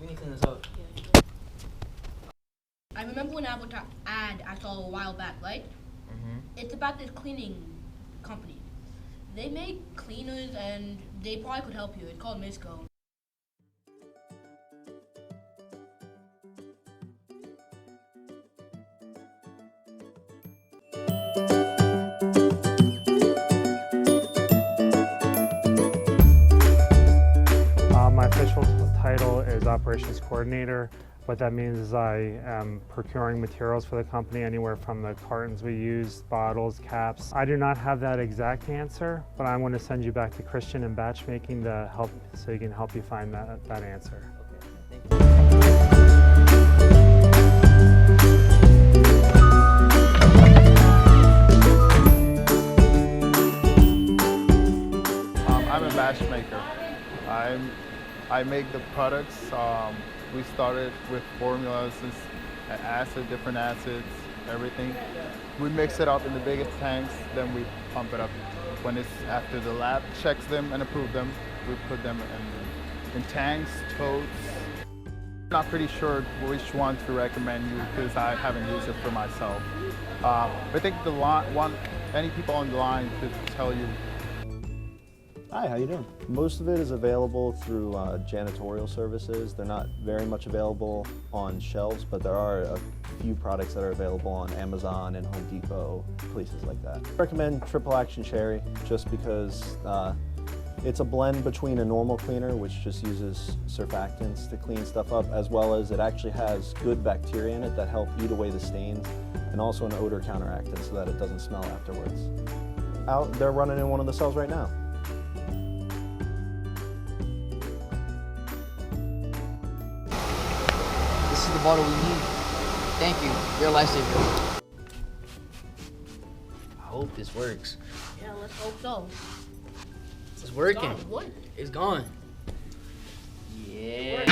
We need to clean this up. I remember an ad I saw a while back, right? It's about this cleaning company. They make cleaners and they probably could help you. It's called Misco. My official title is Operations Coordinator. What that means is I am procuring materials for the company, anywhere from the cartons we use, bottles, caps. I do not have that exact answer, but I'm going to send you back to Christian and batch making to help, so he can help you find that answer. I'm a batch maker. I make the products. We started with formulas, different acids, everything. We mix it up in the biggest tanks, then we pump it up. When it's after the lab checks them and approves them, we put them in tanks, totes. Not pretty sure which one to recommend you because I haven't used it for myself. I think any people on the line could tell you. Hi, how you doing? Most of it is available through janitorial services. They're not very much available on shelves, but there are a few products that are available on Amazon and Home Depot, places like that. I recommend Triple Action Cherry just because it's a blend between a normal cleaner, which just uses surfactants to clean stuff up, as well as it actually has good bacteria in it that help eat away the stains, and also an odor counteractant so that it doesn't smell afterwards. They're running in one of the cells right now. This is the bottle we need. Thank you. You're a lifesaver. I hope this works. Yeah, let's hope so. It's working. What? It's gone. Yeah.